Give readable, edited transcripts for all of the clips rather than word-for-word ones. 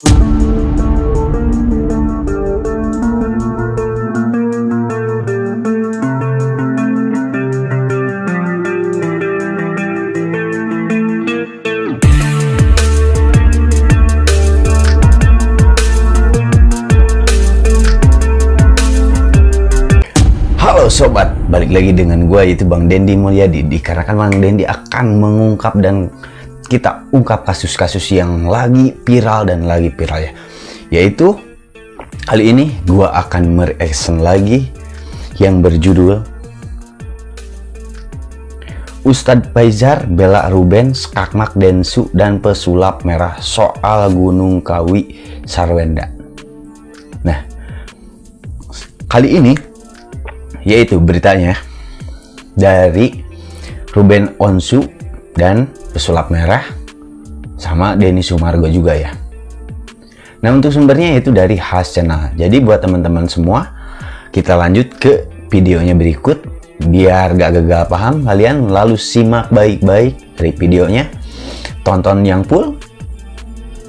Halo sobat, balik lagi dengan gue yaitu Bang Dendi Mulyadi. Dikarenakan Bang Dendi akan mengungkap dan kita ungkap kasus-kasus yang lagi viral ya. Yaitu kali ini gue akan mereaction lagi yang berjudul Ustadz Faizar bela Ruben, Skakmak Densu dan pesulap merah soal Gunung Kawi Sarwenda. Nah, kali ini yaitu beritanya dari Ruben Onsu dan pesulap merah sama Denny Sumargo juga ya. Nah, untuk sumbernya yaitu dari Has Channel. Jadi buat teman-teman semua, kita lanjut ke videonya berikut. Biar gak gagal paham, kalian lalu simak baik-baik dari videonya, tonton yang full.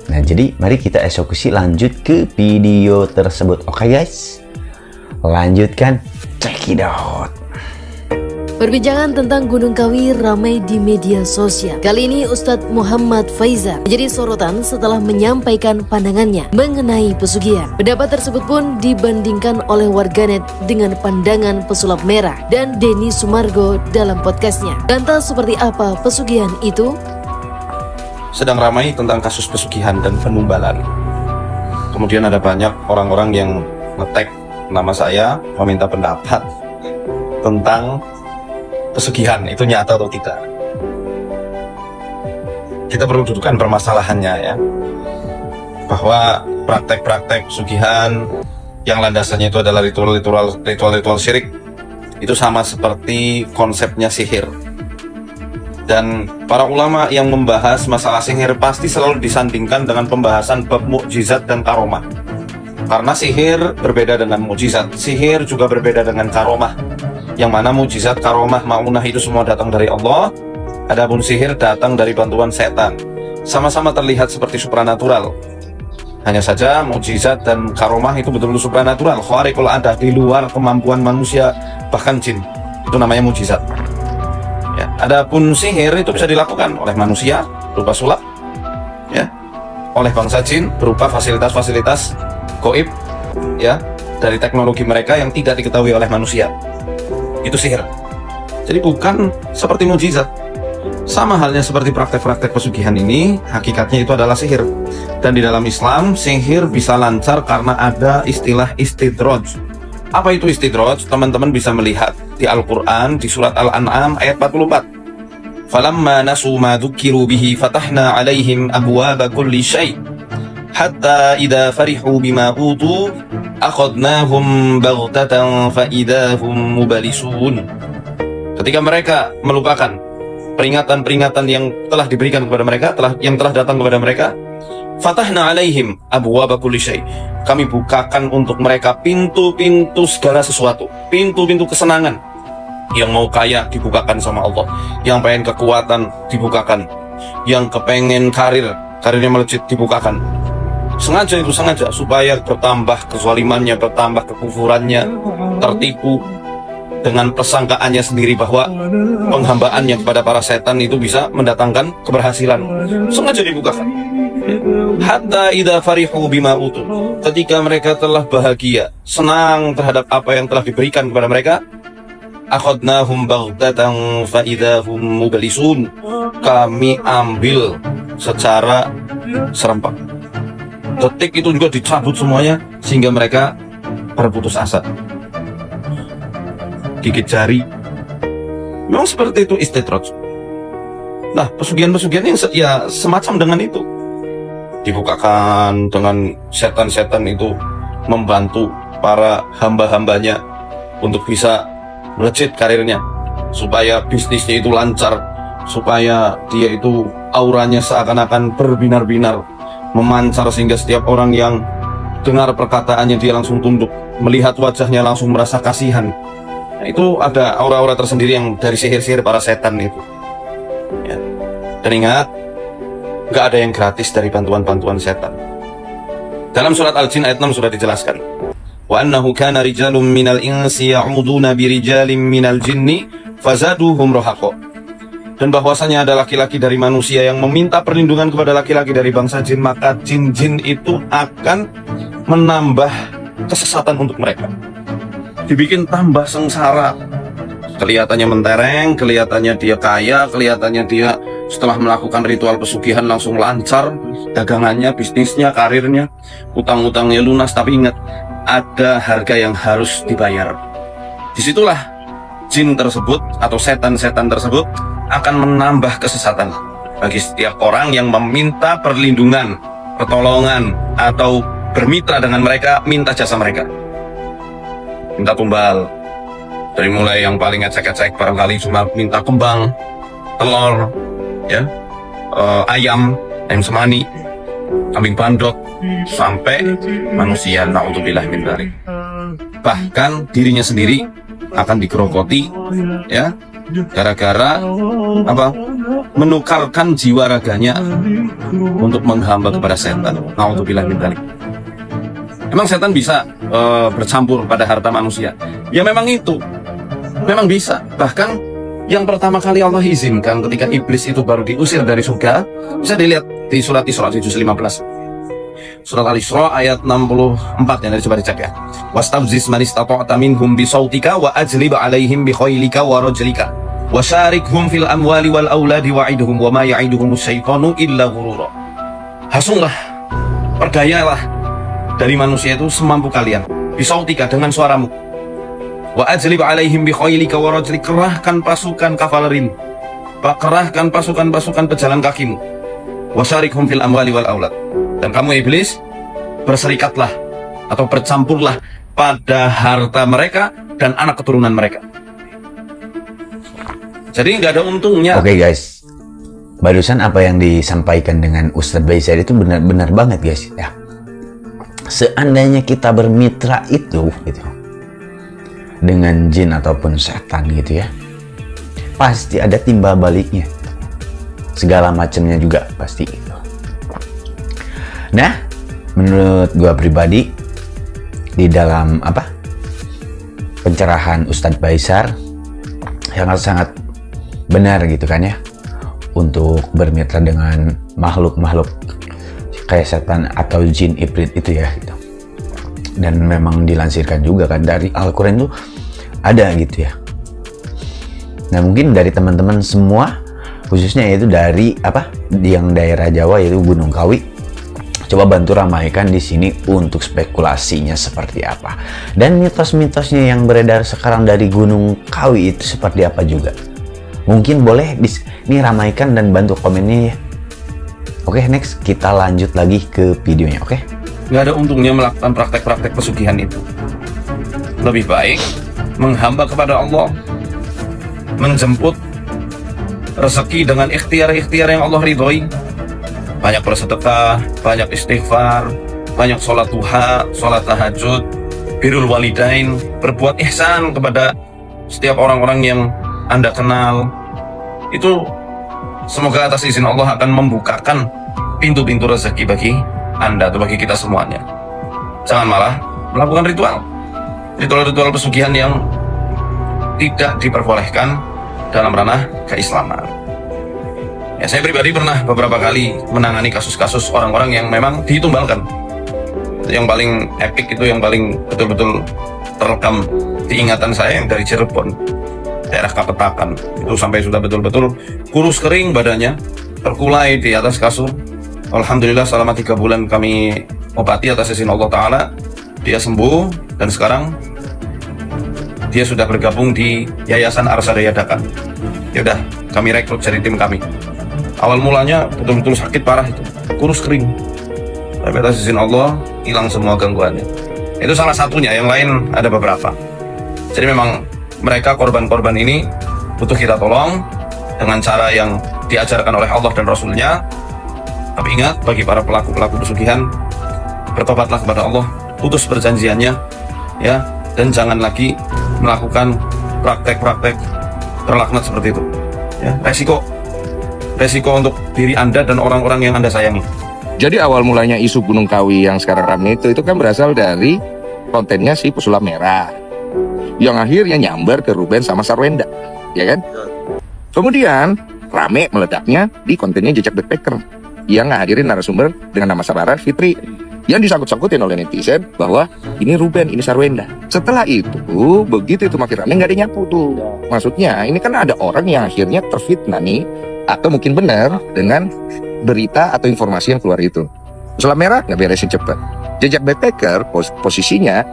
Nah, jadi mari kita eksekusi lanjut ke video tersebut. Oke guys, lanjutkan. Check it out. Perbincangan tentang Gunung Kawi ramai di media sosial. Kali ini Ustadz Muhammad Faizar menjadi sorotan setelah menyampaikan pandangannya mengenai pesugihan. Pendapat tersebut pun dibandingkan oleh warganet dengan pandangan pesulap merah dan Denny Sumargo dalam podcastnya. Lantas seperti apa pesugihan itu? Sedang ramai tentang kasus pesugihan dan penumbalan. Kemudian ada banyak orang-orang yang nge-tag nama saya meminta pendapat tentang pesugihan itu nyata atau tidak. Kita perlu dudukkan permasalahannya ya, bahwa praktek-praktek pesugihan yang landasannya itu adalah ritual syirik itu sama seperti konsepnya sihir. Dan para ulama yang membahas masalah sihir pasti selalu disandingkan dengan pembahasan bab mukjizat dan karomah. Karena sihir berbeda dengan mukjizat, sihir juga berbeda dengan karomah. Yang mana mukjizat, karomah, maunah itu semua datang dari Allah. Adapun sihir datang dari bantuan setan. Sama-sama terlihat seperti supranatural. Hanya saja mukjizat dan karomah itu betul-betul supranatural, khariqul adah, di luar kemampuan manusia, bahkan jin. Itu namanya mukjizat. Ya. Adapun sihir itu bisa dilakukan oleh manusia berupa sulap, ya, oleh bangsa jin berupa fasilitas-fasilitas gaib, ya, dari teknologi mereka yang tidak diketahui oleh manusia. Itu sihir. Jadi bukan seperti mukjizat. Sama halnya seperti praktek-praktek pesugihan ini, hakikatnya itu adalah sihir. Dan di dalam Islam, sihir bisa lancar karena ada istilah istidraj. Apa itu istidraj? Teman-teman bisa melihat di Al-Quran, di surat Al-An'am ayat 44. Falamma nasu ma dzukiru bihi fatahna alaihim abwaba kulli syai' hatta idza farihu bima utu akhadnahum baghtatan fa idahum mublisun. Ketika mereka melupakan peringatan-peringatan yang telah diberikan kepada mereka, yang telah datang kepada mereka, fatahna alaihim abwaba kulli syai', kami bukakan untuk mereka pintu-pintu segala sesuatu, pintu-pintu kesenangan. Yang mau kaya dibukakan sama Allah, yang pengen kekuatan dibukakan, yang kepengen karirnya melejit dibukakan. Sengaja supaya bertambah kezalimannya, bertambah kekufurannya, tertipu dengan persangkaannya sendiri bahwa penghambaannya kepada para setan itu bisa mendatangkan keberhasilan. Sengaja dibukakan. Hatta idza farihu bima utu, ketika mereka telah bahagia, senang terhadap apa yang telah diberikan kepada mereka, akhadnahum baghtatan fa idahum mublisun, kami ambil secara serempak. Detik itu juga dicabut semuanya sehingga mereka berputus asa, gigit jari. Memang seperti itu istidraj. Nah, pesugihan-pesugihan yang ya semacam dengan itu dibukakan dengan setan-setan itu membantu para hamba-hambanya untuk bisa melejit karirnya, supaya bisnisnya itu lancar, supaya dia itu auranya seakan-akan berbinar-binar, memancar sehingga setiap orang yang dengar perkataannya dia langsung tunduk, melihat wajahnya langsung merasa kasihan. Nah, itu ada aura-aura tersendiri yang dari sihir-sihir para setan itu. Ya. Dan ingat, nggak ada yang gratis dari bantuan-bantuan setan. Dalam surat Al-Jin ayat 6 sudah dijelaskan. Wa annahu kana rijalun minal insi ya'uduna birijalin minal jinni fazaduhum rahaqa. Dan bahwasanya ada laki-laki dari manusia yang meminta perlindungan kepada laki-laki dari bangsa jin, maka jin-jin itu akan menambah kesesatan untuk mereka. Dibikin tambah sengsara. Kelihatannya mentereng, kelihatannya dia kaya, kelihatannya dia setelah melakukan ritual pesugihan langsung lancar dagangannya, bisnisnya, karirnya, utang-utangnya lunas. Tapi ingat, ada harga yang harus dibayar. Disitulah jin tersebut atau setan-setan tersebut akan menambah kesesatan bagi setiap orang yang meminta perlindungan, pertolongan, atau bermitra dengan mereka, minta jasa mereka. Minta tumbal. Dari mulai yang paling ecek-ecek barangkali cuma minta kembang, telur, ya, ayam semani, kambing bandot, sampai manusia, na'udzubillah min dzalik. Bahkan dirinya sendiri akan digerogoti, ya, gara-gara apa? Menukarkan jiwa raganya untuk menghamba kepada setan. Na'udzubillah min dzalik. Emang setan bisa bercampur pada harta manusia? Ya memang itu, memang bisa. Bahkan yang pertama kali Allah izinkan ketika iblis itu baru diusir dari surga, bisa dilihat di surat Isra juz 15. Surat Al-Isra ayat 64 yang coba dicek ya. Wastafziz man istata'ta minhum bi sautika wa ajlib 'alaihim bi khailika wa rajlika wa syarikhum fil amwali wal auladi wa'idhum wa ma ya'iduhumus syaitanu illa ghurura. Hasunglah, perdayalah dari manusia itu semampu kalian, bisautika, dengan suaramu, wa ajlib 'alaihim bi khailika wa rajlika, kerahkan pasukan kavalerimu, kerahkan pasukan-pasukan pejalan kakimu, wa syarikhum fil amwali wal aulad, dan kamu iblis berserikatlah atau bercampurlah pada harta mereka dan anak keturunan mereka. Jadi nggak ada untungnya. Oke guys, barusan apa yang disampaikan dengan Ustadz Faizar itu benar-benar banget guys ya. Seandainya kita bermitra itu gitu dengan jin ataupun setan gitu ya, pasti ada timbal baliknya, segala macamnya juga pasti gitu. Nah, menurut gua pribadi, di dalam pencerahan Ustadz Faizar sangat benar gitu kan ya, untuk bermitra dengan makhluk-makhluk kayak setan atau jin iblis itu ya gitu. Dan memang dilansirkan juga kan dari Al-Quran itu ada gitu ya. Nah mungkin dari teman-teman semua, khususnya yaitu dari yang daerah Jawa yaitu Gunung Kawi, coba bantu ramaikan di sini untuk spekulasinya seperti apa, dan mitos-mitosnya yang beredar sekarang dari Gunung Kawi itu seperti apa juga. Mungkin boleh ini ramaikan dan bantu komennya ya. Oke, next kita lanjut lagi ke videonya, oke? Nggak ada untungnya melakukan praktek-praktek pesugihan itu. Lebih baik menghamba kepada Allah, menjemput rezeki dengan ikhtiar-ikhtiar yang Allah ridhoi. Banyak bersedekah, banyak istighfar, banyak sholat duha, sholat tahajud, birrul walidain, berbuat ihsan kepada setiap orang-orang yang Anda kenal. Itu semoga atas izin Allah akan membukakan pintu-pintu rezeki bagi Anda atau bagi kita semuanya. Jangan malah melakukan ritual pesugihan yang tidak diperbolehkan dalam ranah keislaman. Ya, saya pribadi pernah beberapa kali menangani kasus-kasus orang-orang yang memang ditumbalkan. Yang paling epic itu, yang paling betul-betul terekam diingatan saya yang dari Cirebon, daerah Kapetakan. Itu sampai sudah betul-betul kurus kering badannya, terkulai di atas kasur. Alhamdulillah selama 3 bulan kami obati atas izin Allah Ta'ala, dia sembuh, dan sekarang dia sudah bergabung di Yayasan Arsadaya Daka. Ya udah, kami rekrut dari tim kami. Awal mulanya betul-betul sakit parah itu, kurus kering. Tapi atas izin Allah hilang semua gangguannya. Itu salah satunya, yang lain ada beberapa. Jadi memang mereka korban-korban ini butuh kita tolong dengan cara yang diajarkan oleh Allah dan Rasulnya. Tapi ingat, bagi para pelaku-pelaku pesugihan, bertobatlah kepada Allah, putus perjanjiannya, ya, dan jangan lagi melakukan praktek-praktek terlaknat seperti itu. Ya, resiko untuk diri Anda dan orang-orang yang Anda sayangi. Jadi awal mulanya isu Gunung Kawi yang sekarang ramai itu kan berasal dari kontennya si pesulap merah yang akhirnya nyambar ke Ruben sama Sarwenda, ya kan? Kemudian rame meledaknya di kontennya Jejak Backpacker yang ngahadirin narasumber dengan nama samaran Fitri yang disangkut-sangkutin oleh netizen bahwa ini Ruben, ini Sarwenda. Setelah itu, begitu itu makin rame, nggak ada nyapu tuh. Maksudnya, ini kan ada orang yang akhirnya terfitnah nih, atau mungkin benar dengan berita atau informasi yang keluar itu. Pesulap merah nggak beresin cepet. Jejak Backpacker, posisinya,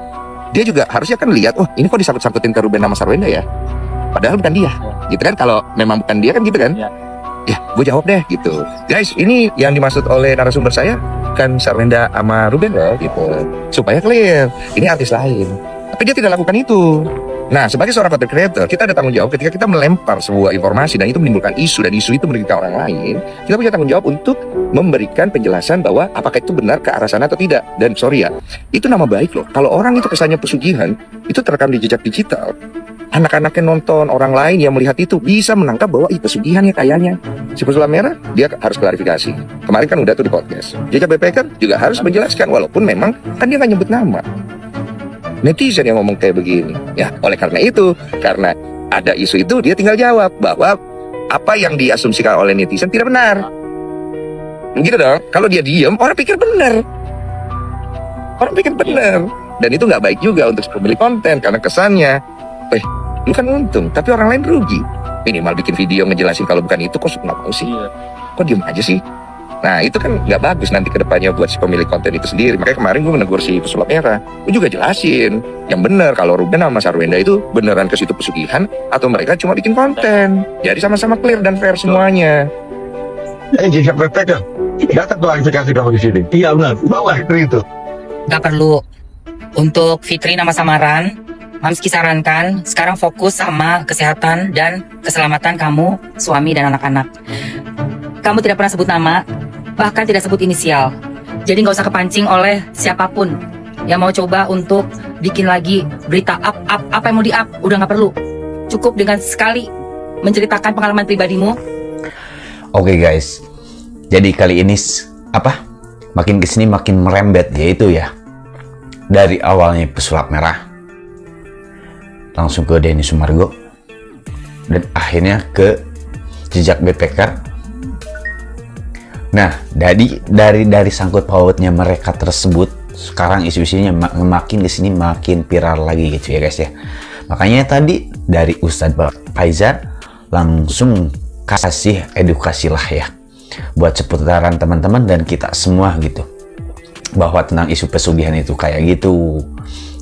dia juga harusnya kan lihat, oh ini kok disangkut-sangkutin ke Ruben sama Sarwenda ya? Padahal bukan dia, gitu kan? Kalau memang bukan dia kan gitu kan? Ya, gue jawab deh gitu. Guys, ini yang dimaksud oleh narasumber saya kan Sarwenda sama Ruben loh gitu. Supaya clear, ini artis lain. Tapi dia tidak lakukan itu. Nah, sebagai seorang content creator, kita ada tanggung jawab ketika kita melempar sebuah informasi dan itu menimbulkan isu dan isu itu merugikan orang lain. Kita punya tanggung jawab untuk memberikan penjelasan bahwa apakah itu benar ke arah sana atau tidak. Dan sorry ya, itu nama baik loh. Kalau orang itu kesannya pesugihan, itu terekam di jejak digital. Anak-anaknya nonton, orang lain yang melihat itu bisa menangkap bahwa pesugihan ya kayaknya. Si pesulap merah, dia harus klarifikasi. Kemarin kan udah tuh di podcast. Jejak Backpacker juga harus menjelaskan, walaupun memang kan dia nggak nyebut nama. Netizen yang ngomong kayak begini. Ya, oleh karena itu, karena ada isu itu, dia tinggal jawab bahwa apa yang diasumsikan oleh netizen tidak benar. Begitu dong, kalau dia diem, orang pikir benar. Orang pikir benar. Dan itu nggak baik juga untuk pemilik konten, karena kesannya, lu kan untung, tapi orang lain rugi. Minimal bikin video ngejelasin kalau bukan itu, kok nggak mau sih? Kok diem aja sih? Nah, itu kan nggak bagus nanti ke depannya buat si pemilik konten itu sendiri. Makanya kemarin gue menegur si pesulap merah. Gue juga jelasin yang benar kalau Ruben sama Sarwenda itu beneran ke situ pesugihan atau mereka cuma bikin konten. Jadi sama-sama clear dan fair semuanya. Jejak Backpacker, datang klarifikasi kamu di sini. Iya benar, bawa itu. Gak perlu. Untuk Fitri nama samaran, Mamski sarankan sekarang fokus sama kesehatan dan keselamatan kamu, suami dan anak-anak. Kamu tidak pernah sebut nama, bahkan tidak sebut inisial. Jadi nggak usah kepancing oleh siapapun yang mau coba untuk bikin lagi berita apa yang mau di-up, udah nggak perlu. Cukup dengan sekali menceritakan pengalaman pribadimu. Oke guys, jadi kali ini makin kesini makin merembet, yaitu ya dari awalnya pesulap merah langsung ke Denny Sumargo dan akhirnya ke Jejak Backpacker. Nah, dari sangkut pautnya mereka tersebut, sekarang isu-isunya makin kesini makin viral lagi gitu ya guys ya. Makanya tadi dari Ustadz Faizar langsung kasih edukasi lah ya buat seputaran teman-teman dan kita semua gitu, bahwa tentang isu pesugihan itu kayak gitu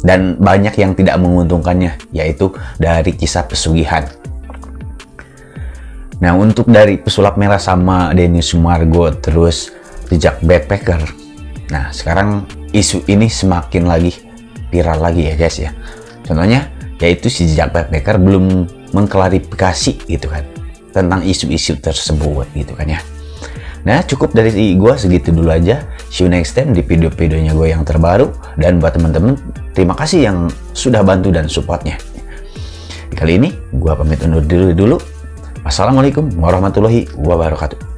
dan banyak yang tidak menguntungkannya, yaitu dari kisah pesugihan. Nah, untuk dari pesulap merah sama Denny Sumargo terus Jejak Backpacker, nah sekarang isu ini semakin lagi viral lagi ya guys ya. Contohnya yaitu si Jejak Backpacker belum mengklarifikasi gitu kan tentang isu-isu tersebut gitu kan ya. Nah, cukup dari gue segitu dulu aja. See you next time di video-videonya gue yang terbaru. Dan buat temen-temen, terima kasih yang sudah bantu dan supportnya. Kali ini gue pamit undur diri dulu. Wassalamualaikum warahmatullahi wabarakatuh.